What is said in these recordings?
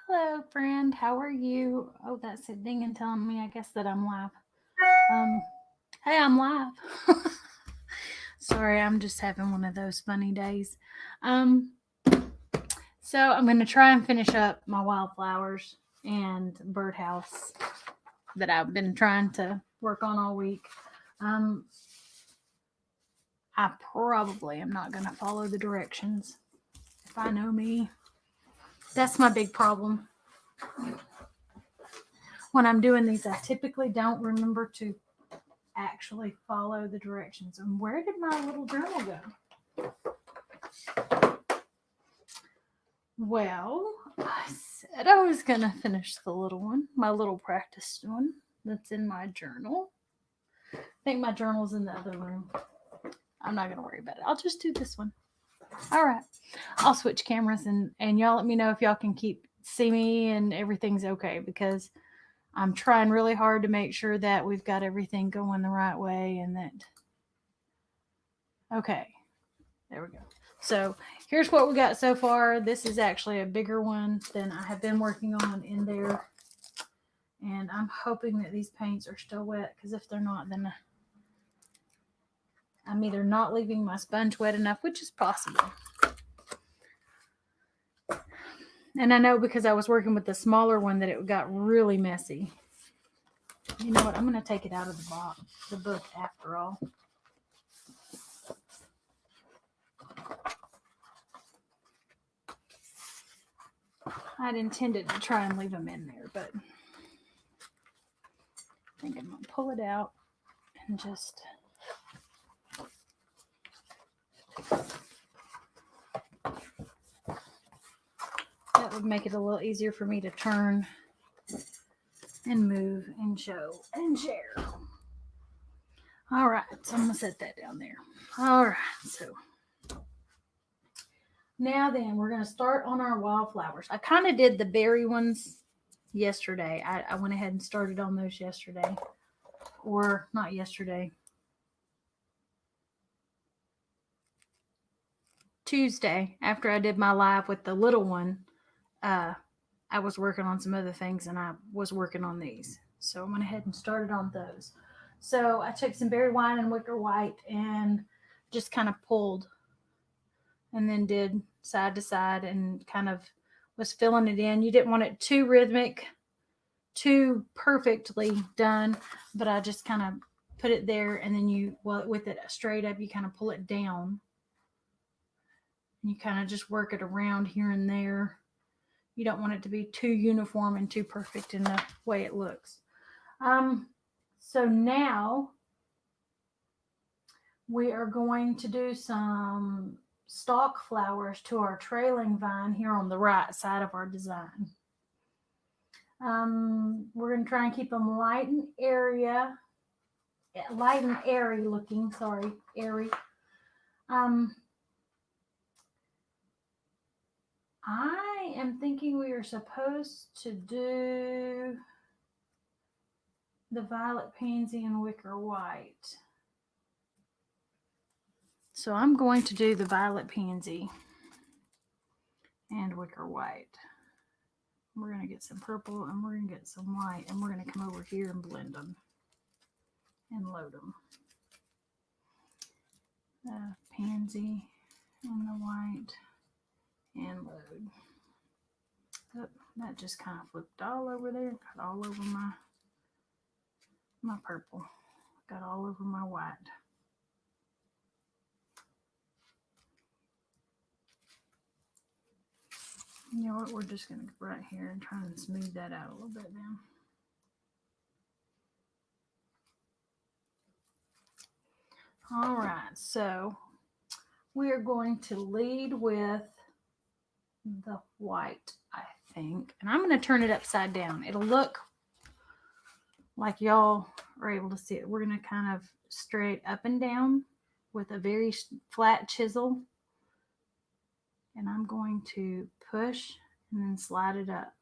Hello, friend. How are you? Oh, that's it dinging telling me, I guess, that I'm live. Um, hey, I'm live. Sorry, I'm just having one of those funny days. Um, so I'm going to try and finish up my wildflowers and birdhouse that I've been trying to work on all week. I probably am not going to follow the directions. If I know me, that's my big problem. When I'm doing these, I typically don't remember to actually follow the directions. And where did my little journal go? Well, I said I was going to finish the little one, my little practice one that's in my journal. I think my journal's in the other room. I'm not going to worry about it. I'll just do this one. All right. I'll switch cameras and y'all let me know if y'all can see me and everything's okay, because I'm trying really hard to make sure that we've got everything going the right way and that. Okay. There we go. So here's what we got so far. This is actually a bigger one than I have been working on in there. And I'm hoping that these paints are still wet, because if they're not, then I'm either not leaving my sponge wet enough, which is possible. And I know because I was working with the smaller one that it got really messy. You know what? I'm going to take it out of the book after all. I'd intended to try and leave them in there, but I think I'm going to pull it out and just... That would make it a little easier for me to turn and move and show and share. All right, so I'm going to set that down there. All right, so now then we're going to start on our wildflowers. I kind of did the berry ones yesterday. I went ahead and started on those yesterday. Or not yesterday. Tuesday, after I did my live with the little one, I was working on some other things and I was working on these. So I went ahead and started on those. So I took some berry wine and wicker white and just kind of pulled and then did side to side and kind of was filling it in. You didn't want it too rhythmic, too perfectly done, but I just kind of put it there, and then with it straight up, you kind of pull it down. And you kind of just work it around here and there. You don't want it to be too uniform and too perfect in the way it looks. So now we are going to do some stalk flowers to our trailing vine here on the right side of our design. We're going to try and keep them light and airy looking, airy. I am thinking we are supposed to do the violet pansy and wicker white. So I'm going to do the violet pansy and wicker white. We're going to get some purple and we're going to get some white, and we're going to come over here and blend them and load them. The pansy and the white and load. Oh, that just kind of flipped all over there. Got all over my purple. Got all over my white. You know what? We're just going to go right here and try and smooth that out a little bit now. All right, so we are going to lead with the white, I think. And I'm going to turn it upside down. It'll look like y'all are able to see it. We're going to kind of straight up and down with a very flat chisel. And I'm going to push and then slide it up.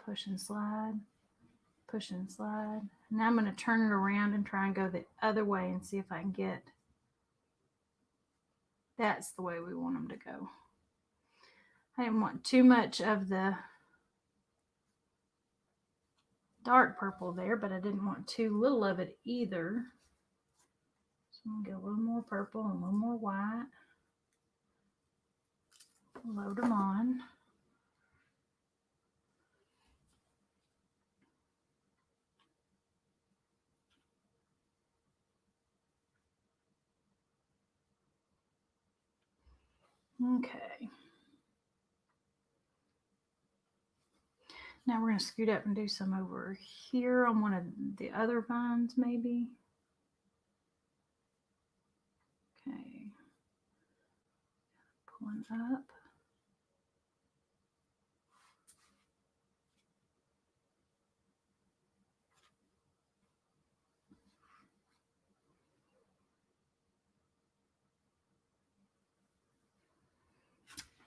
push and slide, push and slide. Now I'm going to turn it around and try and go the other way and see if I can get, that's the way we want them to go. I didn't want too much of the dark purple there, but I didn't want too little of it either. So I'm going to get a little more purple and a little more white. Load them on. Okay. Now we're going to scoot up and do some over here on one of the other vines, maybe. Okay. Pulling up.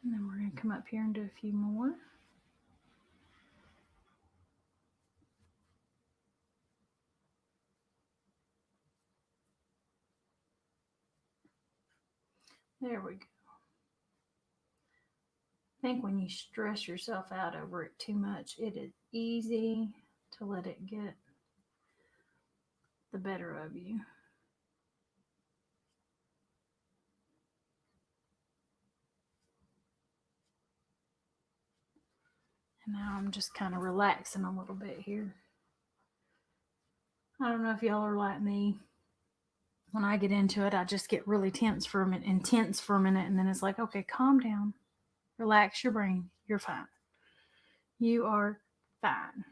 And then we're going to come up here and do a few more. There we go. I think when you stress yourself out over it too much, it is easy to let it get the better of you. And now I'm just kind of relaxing a little bit here. I don't know if y'all are like me. When I get into it, I just get really intense for a minute, and then it's like, okay, calm down. Relax your brain. You're fine. You are fine.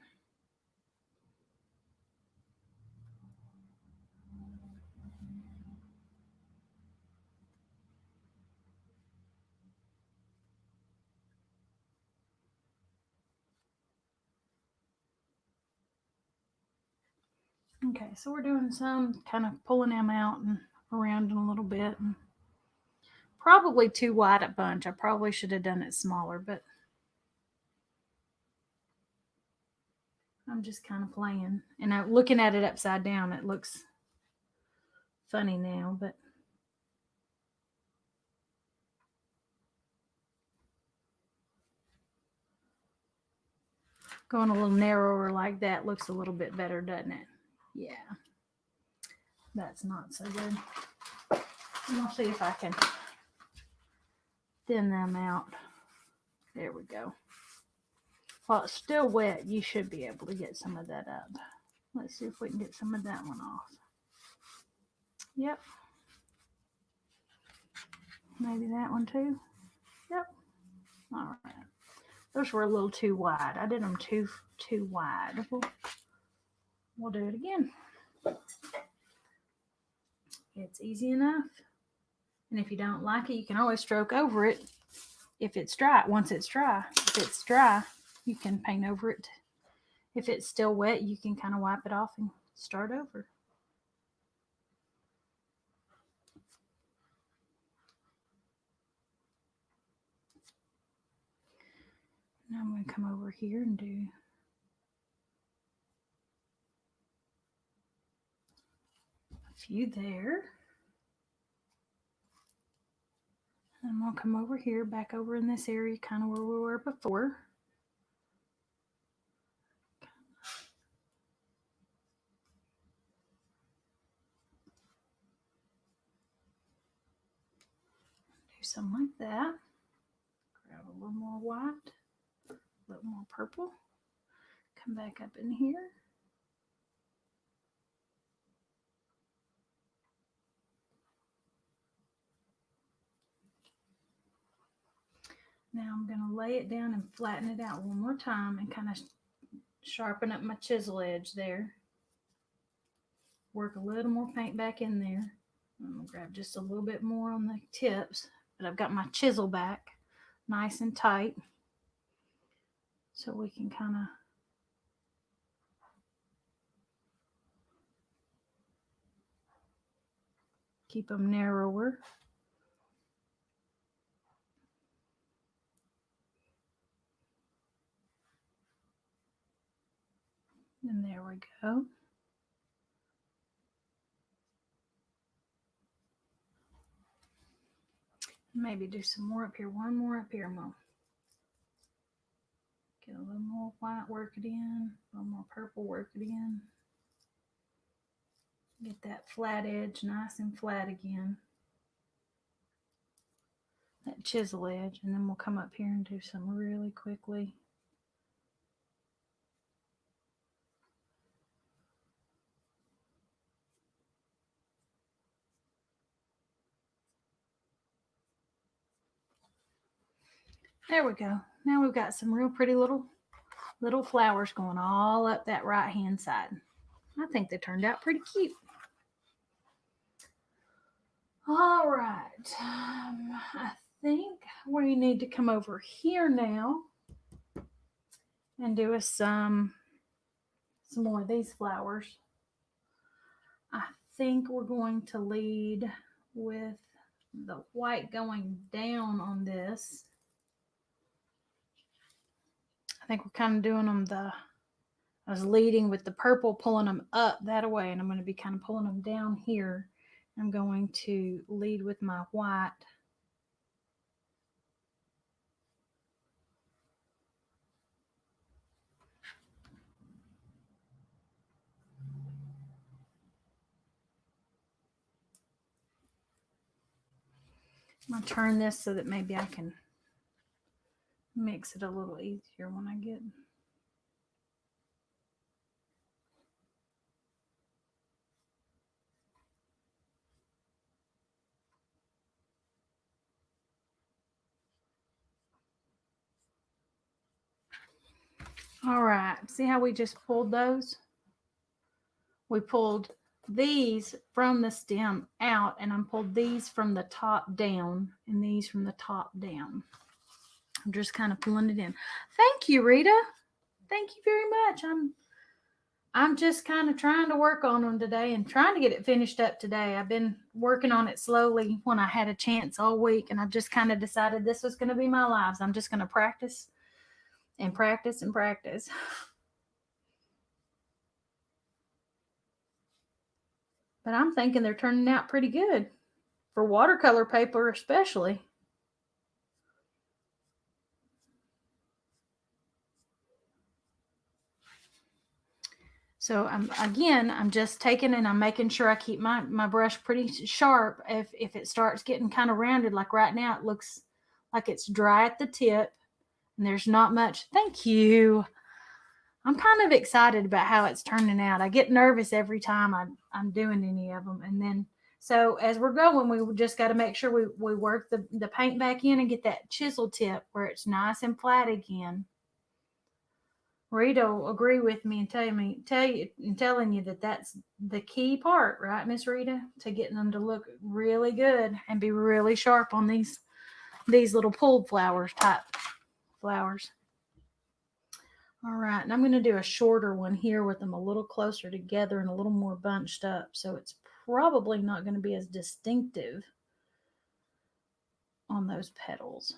Okay, so we're doing some kind of pulling them out and around in a little bit. And probably too wide a bunch. I probably should have done it smaller, but I'm just kind of playing. And I'm looking at it upside down. It looks funny now, but going a little narrower like that looks a little bit better, doesn't it? Yeah. That's not so good. And I'll see if I can thin them out. There we go. While it's still wet, you should be able to get some of that up. Let's see if we can get some of that one off. Yep. Maybe that one too. Yep. All right. Those were a little too wide. I did them too wide. We'll do it again. It's easy enough. And if you don't like it, you can always stroke over it if it's dry. Once it's dry. If it's dry, you can paint over it. If it's still wet, you can kind of wipe it off and start over. Now I'm going to come over here and do a few there. And we'll come over here, back over in this area, kind of where we were before. Do something like that. Grab a little more white, a little more purple. Come back up in here. Now I'm going to lay it down and flatten it out one more time and kind of sharpen up my chisel edge there. Work a little more paint back in there. I'm going to grab just a little bit more on the tips, but I've got my chisel back nice and tight so we can kind of keep them narrower. And there we go. Maybe do some more up here. One more up here, Mom. Get a little more white, work it in. A little more purple, work it in. Get that flat edge nice and flat again. That chisel edge. And then we'll come up here and do some really quickly. There we go. Now we've got some real pretty little flowers going all up that right hand side. I think they turned out pretty cute. All right. I think we need to come over here now and do us some more of these flowers. I think we're going to lead with the white going down on this. I think we're kind of doing them I was leading with the purple, pulling them up that way, and I'm going to be kind of pulling them down here. I'm going to lead with my white. I'm going to turn this so that maybe I can mix it a little easier when I get. All right, see how we just pulled those? We pulled these from the stem out, and I'm pulled these from the top down and these from the top down. I'm just kind of pulling it in. Thank you, Rita. Thank you very much. I'm just kind of trying to work on them today and trying to get it finished up today. I've been working on it slowly when I had a chance all week, and I just kind of decided this was going to be my lives. I'm just going to practice and practice and practice. But I'm thinking they're turning out pretty good for watercolor paper, especially. So I'm just taking and I'm making sure I keep my brush pretty sharp. If it starts getting kind of rounded, like right now, it looks like it's dry at the tip and there's not much. Thank you. I'm kind of excited about how it's turning out. I get nervous every time I'm doing any of them. And then, so as we're going, we just got to make sure we work the paint back in and get that chisel tip where it's nice and flat again. Rita will agree with me and telling you that that's the key part, right, Miss Rita, to getting them to look really good and be really sharp on these little pulled flowers type flowers. All right, and I'm going to do a shorter one here with them a little closer together and a little more bunched up, so it's probably not going to be as distinctive on those petals.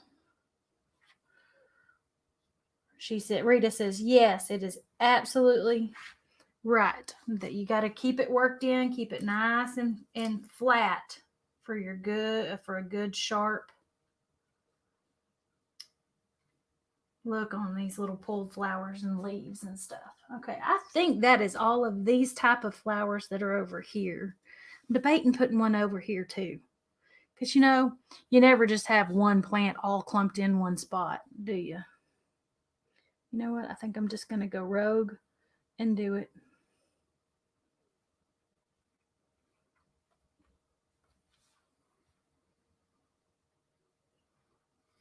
Rita says, yes, it is absolutely right that you got to keep it worked in, keep it nice and flat for a good sharp look on these little pulled flowers and leaves and stuff. Okay, I think that is all of these type of flowers that are over here. I'm debating putting one over here too, because you never just have one plant all clumped in one spot, do you? You know what? I think I'm just going to go rogue and do it.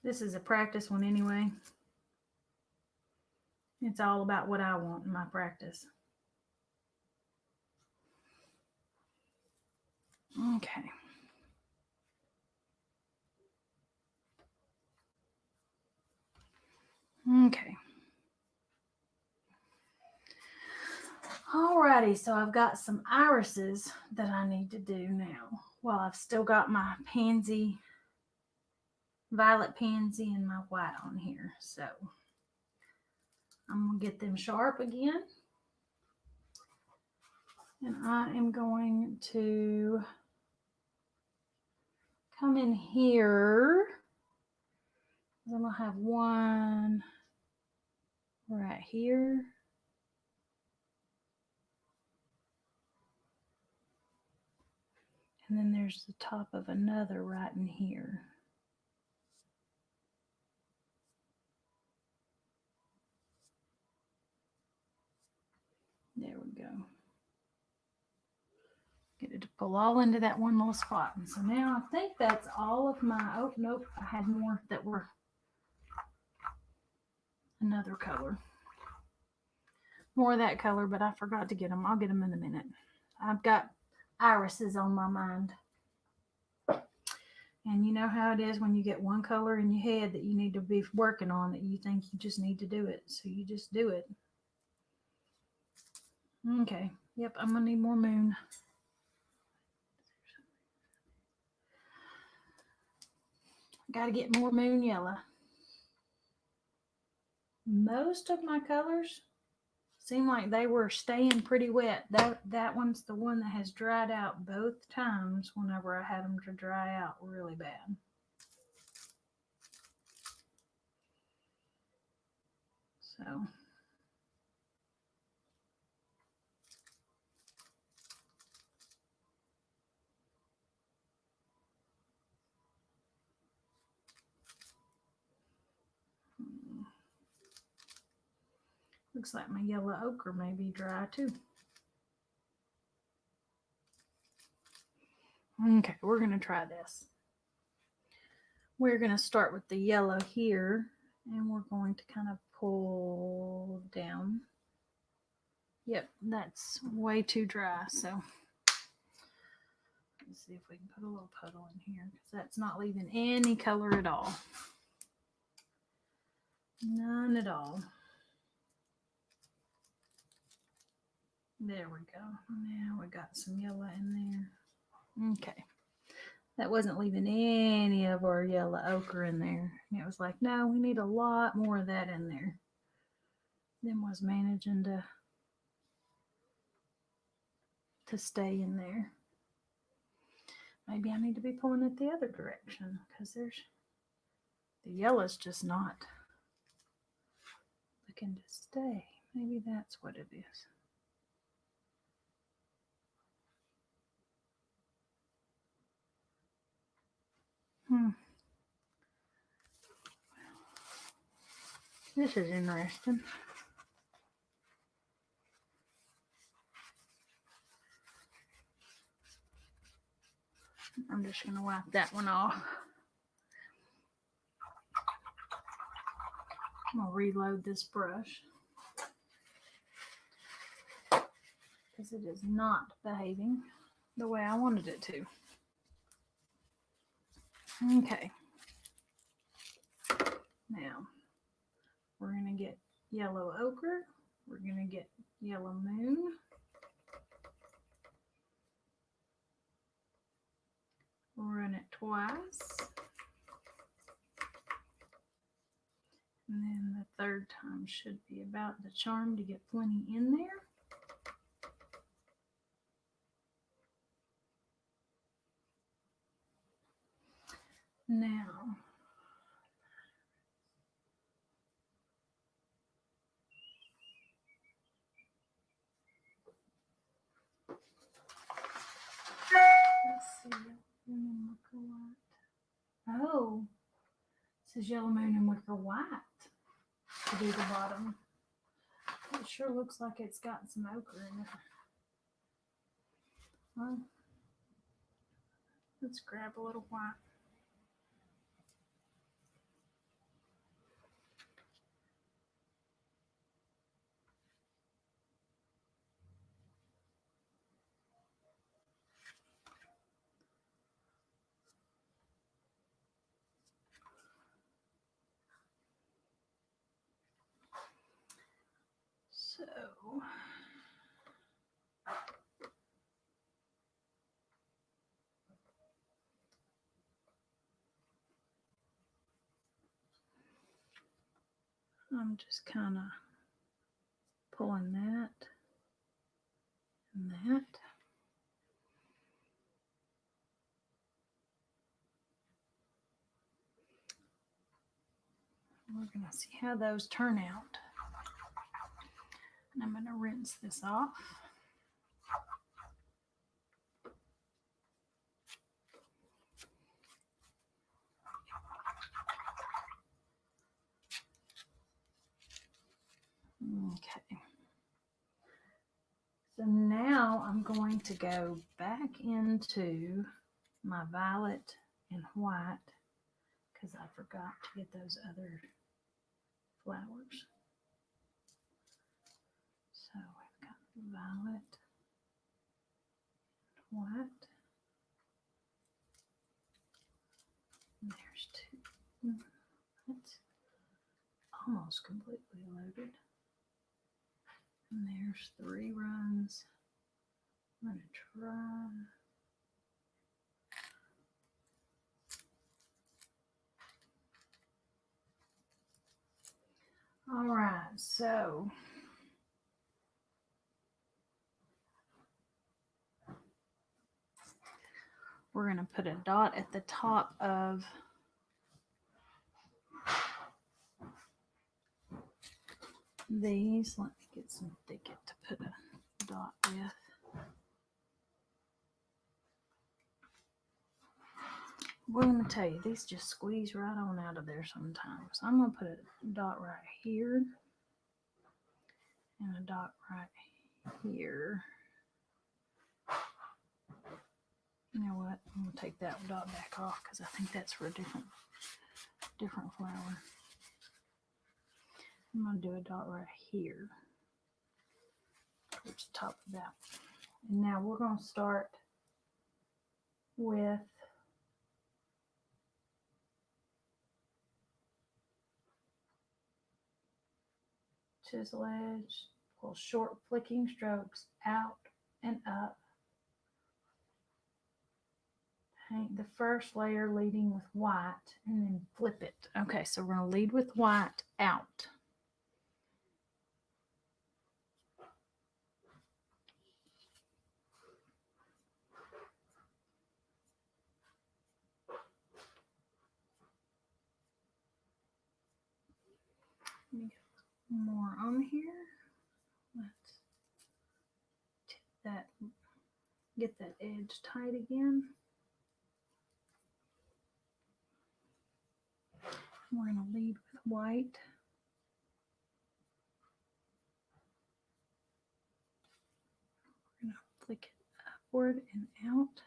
This is a practice one anyway. It's all about what I want in my practice. Okay. Okay. Alrighty, so I've got some irises that I need to do now. Well, I've still got my violet pansy and my white on here. So I'm going to get them sharp again. And I am going to come in here. I'm going to have one right here. And then there's the top of another right in here. There we go. Get it to pull all into that one little spot. And so now I think that's all of my, oh, nope, I had more that were another color. More of that color, but I forgot to get them. I'll get them in a minute. I've got irises on my mind. And you know how it is when you get one color in your head that you need to be working on, that you think you just need to do it. So you just do it. Okay. Yep, I'm going to need more moon. Got to get more moon yellow. Most of my colors seem like they were staying pretty wet. That one's the one that has dried out both times whenever I had them to dry out really bad. So looks like my yellow ochre may be dry too. Okay, we're going to try this. We're going to start with the yellow here, and we're going to kind of pull down. Yep, that's way too dry, so let's see if we can put a little puddle in here, because that's not leaving any color at all. None at all. There we go. Now we got some yellow in there. Okay. That wasn't leaving any of our yellow ochre in there. And it was like, no, we need a lot more of that in there. Then was managing to stay in there. Maybe I need to be pulling it the other direction, because there's the yellow's just not looking to stay. Maybe that's what it is. This is interesting. I'm just going to wipe that one off. I'm going to reload this brush, because it is not behaving the way I wanted it to. Okay. Now, we're going to get yellow ochre. We're going to get yellow moon. Run it twice. And then the third time should be about the charm to get plenty in there. Now, let's see. Oh, it says yellow moon and wicker white to do the bottom. It sure looks like it's got some ochre in it. Well, let's grab a little white. So, I'm just kind of pulling that and that. that. We're going to see how those turn out. And I'm going to rinse this off. Okay. So now I'm going to go back into my violet and white because I forgot to get those other flowers. So we've got violet, white. And there's two. That's almost completely loaded. And there's 3 runs. I'm going to try. All right, so we're going to put a dot at the top of these. Let me get some thicket to put a dot with. Well, let me tell you, these just squeeze right on out of there sometimes. I'm going to put a dot right here and a dot right here. You know what? I'm going to take that dot back off because I think that's for a different flower. I'm going to do a dot right here towards the top of that. And now we're going to start with chisel edge, pull short flicking strokes out and up. Paint the first layer leading with white and then flip it. Okay, so we're going to lead with white out. Let me get more on here. Let's tip that, get that edge tight again. We're going to lead with white. We're going to flick it upward and out.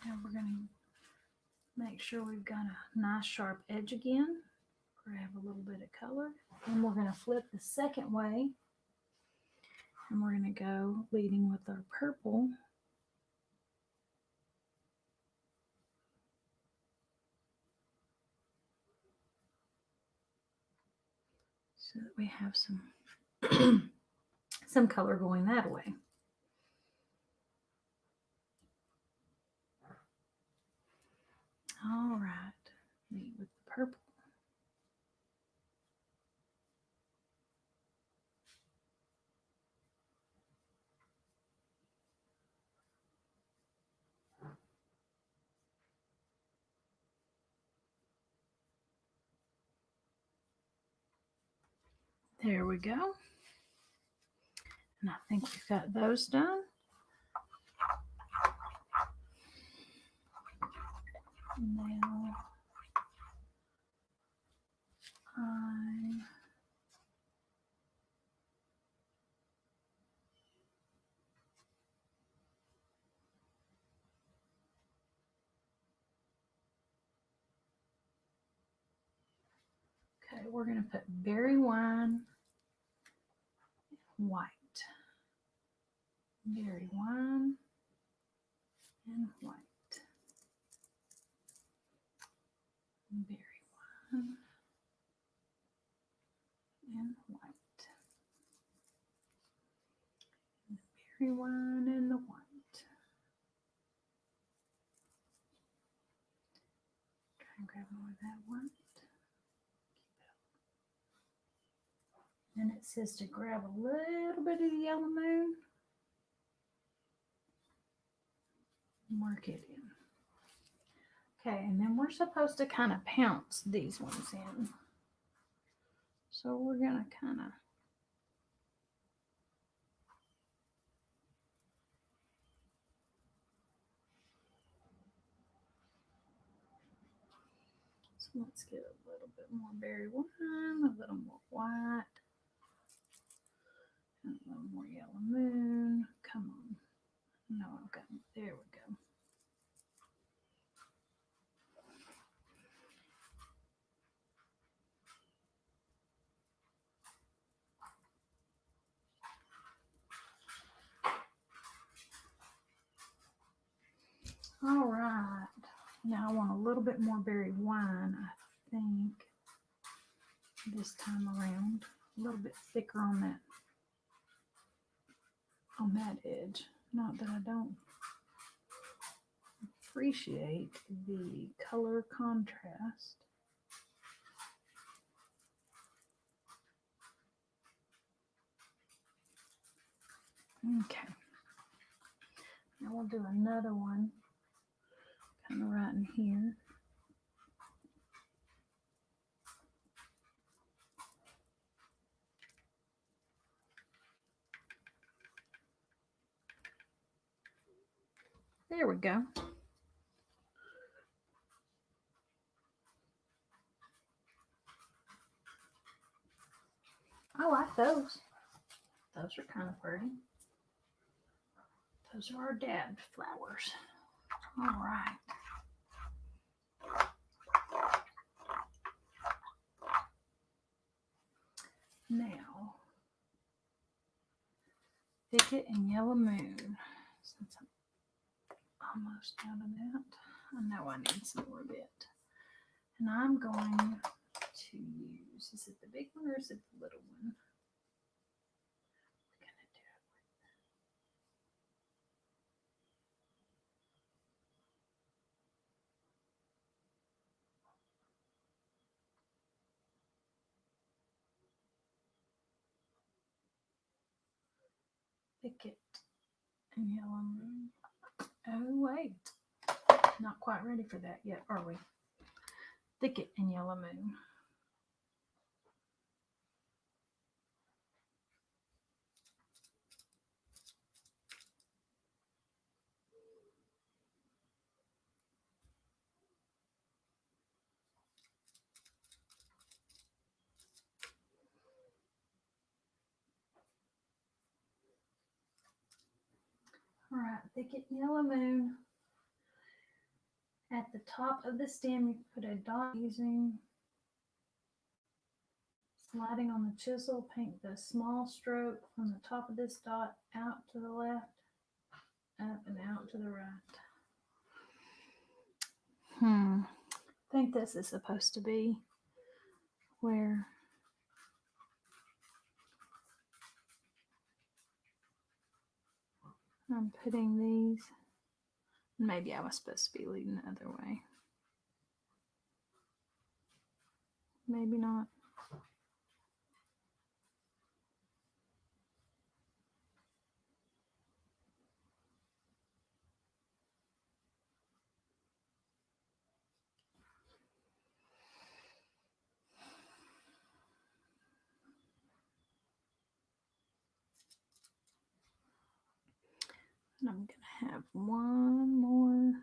Now we're going to make sure we've got a nice sharp edge again. Grab a little bit of color. And we're going to flip the second way. And we're going to go leading with our purple. So that we have some color going that way. All right, lead with the purple. There we go. And I think we've got those done. Now okay, we're going to put berry wine, white. Berry wine and white. Berry wine and white. Berry wine and the white. Try and grab more of that white. And it says to grab a little bit of the yellow moon and work it in. Okay, and then we're supposed to kind of pounce these ones in. So we're going to kind of so let's get a little bit more berry wine, a little more white, and a little more yellow moon. Come on. No, I've got, there we go. All right. Now I want a little bit more berry wine, I think, this time around. A little bit thicker on that edge. Not that I don't appreciate the color contrast. Okay. Now we'll do another one, kind of right in here. There we go. I like those. Those are kind of pretty. Those are our dad flowers. All right. Now, Thicket and Yellow Moon. Since I'm almost out of that, I know I need some more of it. And I'm going to use, is it the big one or is it the little one? We're going to do it with Thicket and Yellow Moon. Oh, wait. Not quite ready for that yet, are we? Thicket and Yellow Moon. All right, Thicket and Yellow Moon. At the top of the stem, you put a dot using sliding on the chisel. Paint the small stroke from the top of this dot out to the left, up and out to the right. I think this is supposed to be where I'm putting these. Maybe I was supposed to be leading the other way. Maybe not. And I'm going to have one more.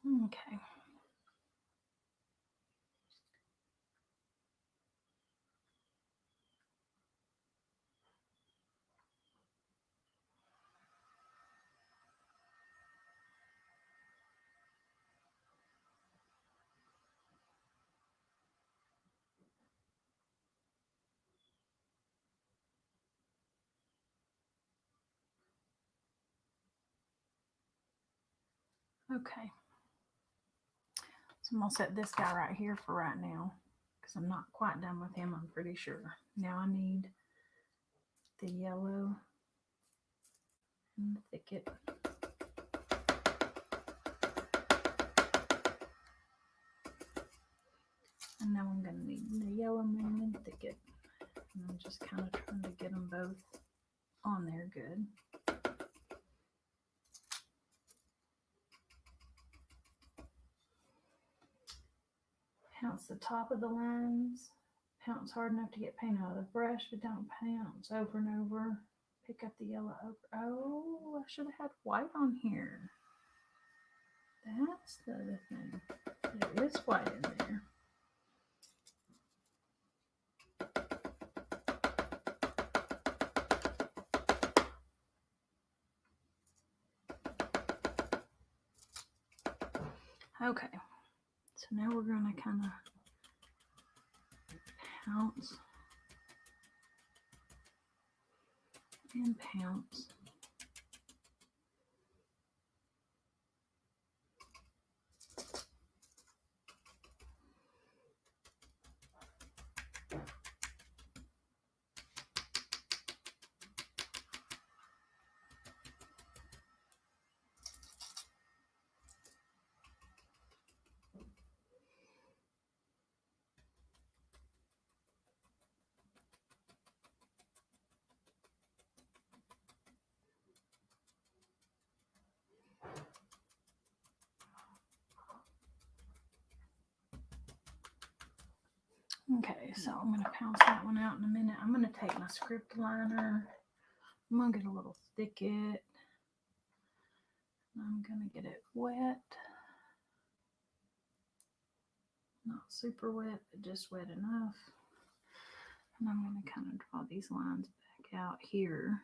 Okay. Okay. So I'm going to set this guy right here for right now because I'm not quite done with him, I'm pretty sure. Now I need the yellow and the thicket. And now I'm going to need the yellow moon and thicket. And I'm just kind of trying to get them both on there good. Pounce the top of the lines. Pounce hard enough to get paint out of the brush, but don't pounce over and over. Pick up the yellow ochre. Oh, I should have had white on here. That's the other thing. There is white in there. Okay, so now we're going to kind of pounce and pounce. Okay, so I'm going to pounce that one out in a minute. I'm going to take my script liner. I'm going to get a little thicket. I'm going to get it wet. Not super wet, but just wet enough. And I'm going to kind of draw these lines back out here.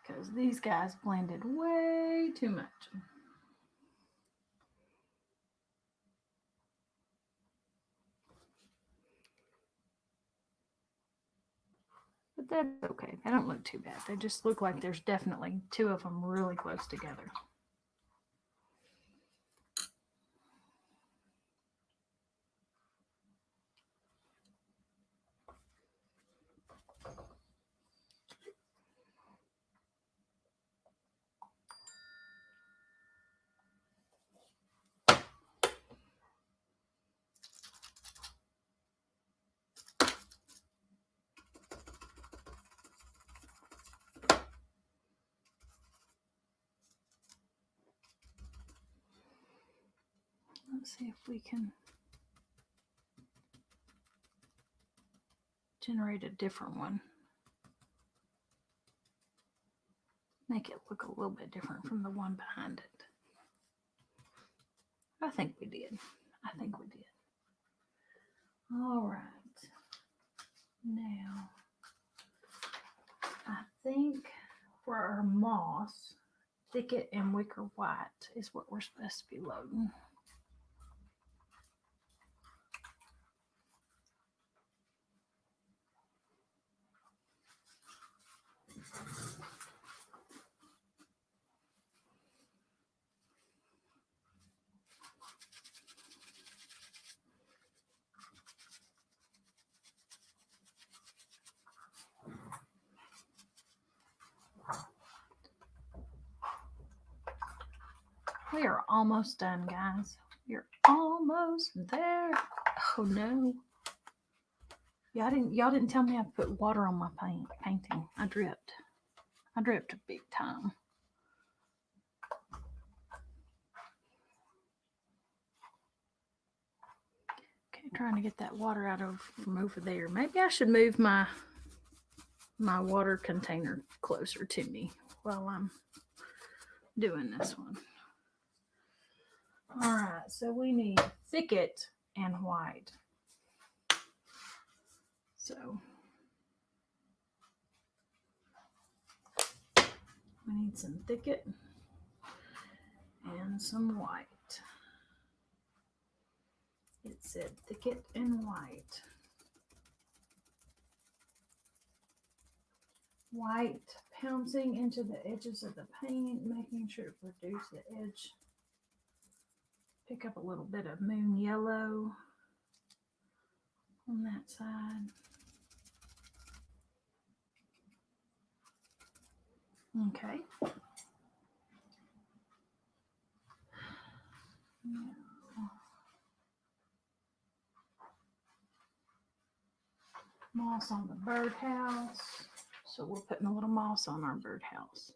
Because these guys blended way too much. But that's okay. They don't look too bad. They just look like there's definitely two of them really close together. Let's see if we can generate a different one. Make it look a little bit different from the one behind it. I think we did. All right. Now, I think for our moss, thicket and wicker white is what we're supposed to be loading. We are almost done, guys. You're almost there. Oh no. Y'all didn't tell me I put water on my painting. I dripped big time. Okay, trying to get that water out from over there. Maybe I should move my my water container closer to me while I'm doing this one. All right, so we need thicket and white. So we need some thicket and some white. It said thicket and white. White pouncing into the edges of the paint, making sure to reduce the edge. Pick up a little bit of moon yellow on that side. Okay. Moss on the birdhouse. So we're putting a little moss on our birdhouse.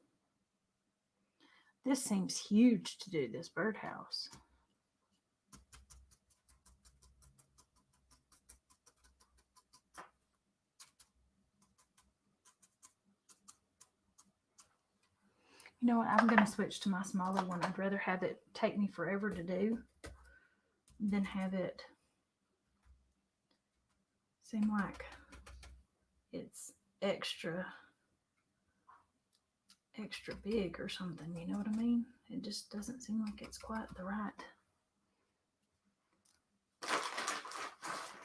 This seems huge to do, this birdhouse. You know what? I'm going to switch to my smaller one. I'd rather have it take me forever to do than have it seem like it's extra big or something, you know what I mean? It just doesn't seem like it's quite the right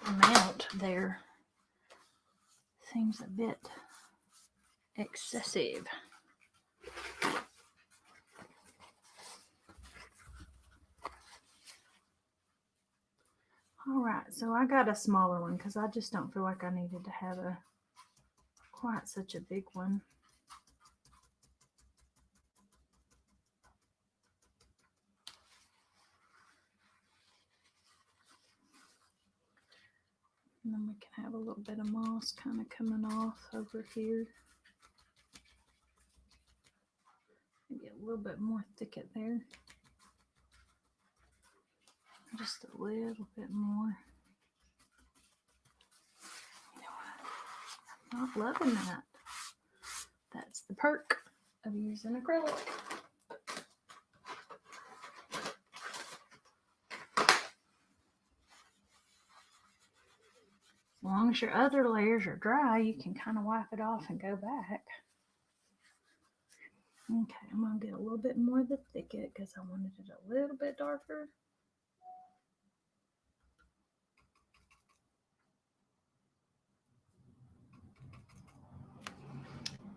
amount there. Seems a bit excessive. All right, so I got a smaller one because I just don't feel like I needed to have quite such a big one. And then we can have a little bit of moss kind of coming off over here. Maybe a little bit more thicket there. Just a little bit more. You know what? I'm not loving that. That's the perk of using acrylic. As long as your other layers are dry, you can kind of wipe it off and go back. Okay, I'm going to get a little bit more of the thicket because I wanted it a little bit darker.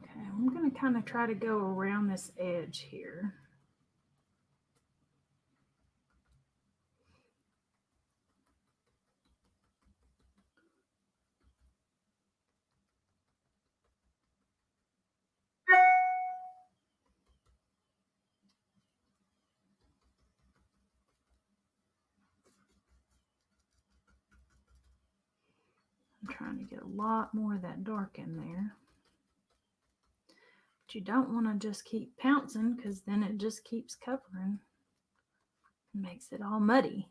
Okay, I'm going to kind of try to go around this edge here. I'm trying to get a lot more of that dark in there. But you don't want to just keep pouncing because then it just keeps covering. It makes it all muddy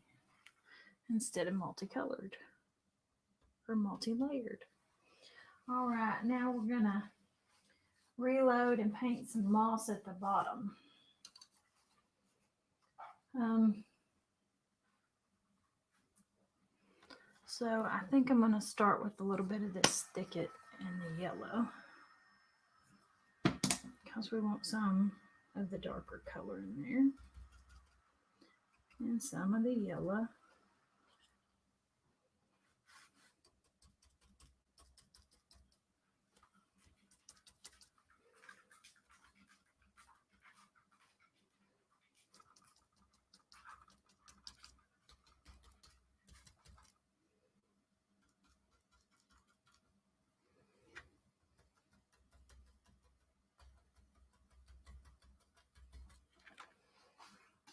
instead of multicolored or multi-layered. All right, now we're going to reload and paint some moss at the bottom. So I think I'm going to start with a little bit of this thicket and the yellow because we want some of the darker color in there and some of the yellow.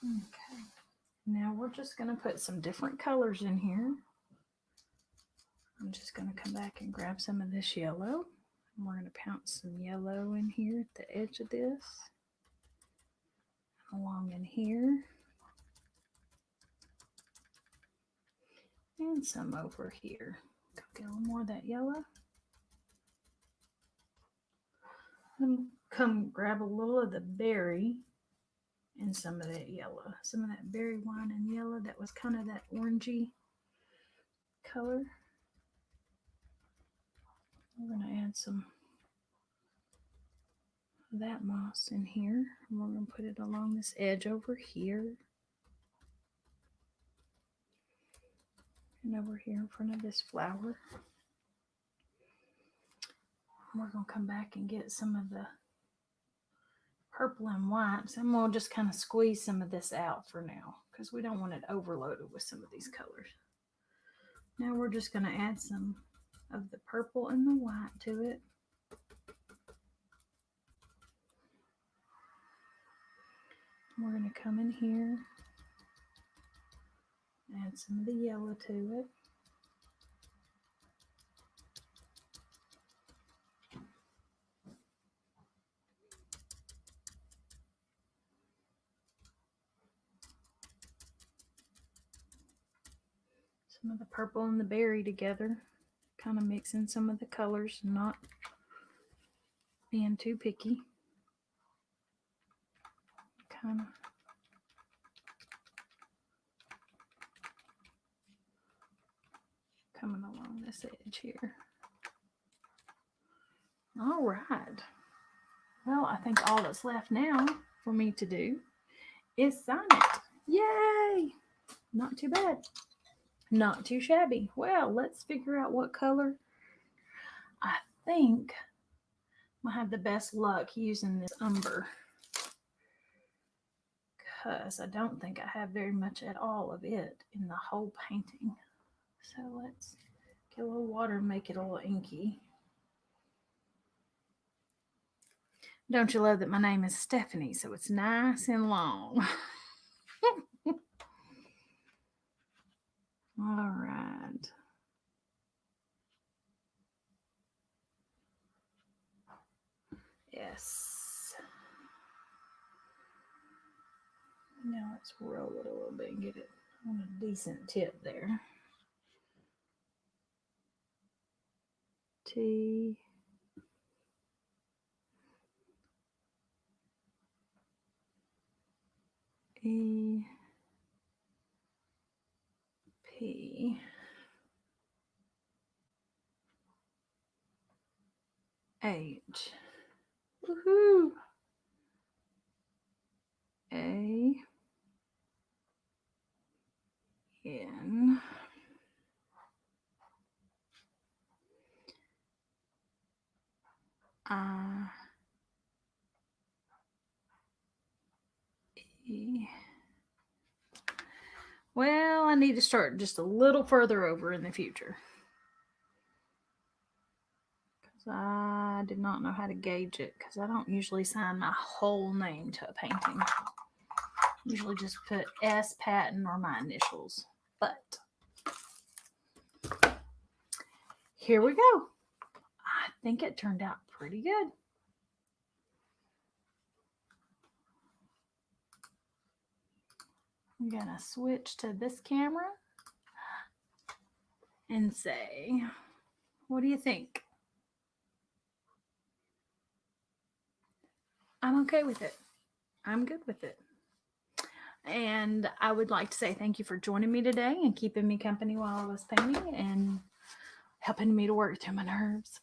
Okay, now we're just going to put some different colors in here. I'm just going to come back and grab some of this yellow. And we're going to pounce some yellow in here at the edge of this, along in here, and some over here. Get a little more of that yellow. I'm come grab a little of the berry and some of that yellow. Some of that berry wine and yellow that was kind of that orangey color. We're going to add some of that moss in here. And we're going to put it along this edge over here. And over here in front of this flower. And we're going to come back and get some of the purple and whites. And we'll just kind of squeeze some of this out for now because we don't want it overloaded with some of these colors. Now we're just going to add some of the purple and the white to it. We're going to come in here, add some of the yellow to it. Some of the purple and the berry together, kind of mixing some of the colors, not being too picky. Kind of coming along this edge here. All right. Well, I think all that's left now for me to do is sign it. Yay! Not too bad. Not too shabby. Well, let's figure out what color. I think I have the best luck using this umber because I don't think I have very much at all of it in the whole painting. So let's get a little water and make it a little inky. Don't you love that my name is Stephanie, so it's nice and long. All right. Yes. Now let's roll it a little bit and get it on a decent tip there. T. E. P. H. Woohoo! A. N. I. E. Well, I need to start just a little further over in the future. Because I did not know how to gauge it because I don't usually sign my whole name to a painting. Usually just put S. Patton or my initials. But here we go. I think it turned out pretty good. I'm going to switch to this camera and say, what do you think? I'm okay with it. I'm good with it. And I would like to say thank you for joining me today and keeping me company while I was painting and helping me to work through my nerves.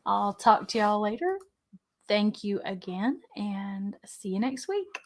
I'll talk to y'all later. Thank you again and see you next week.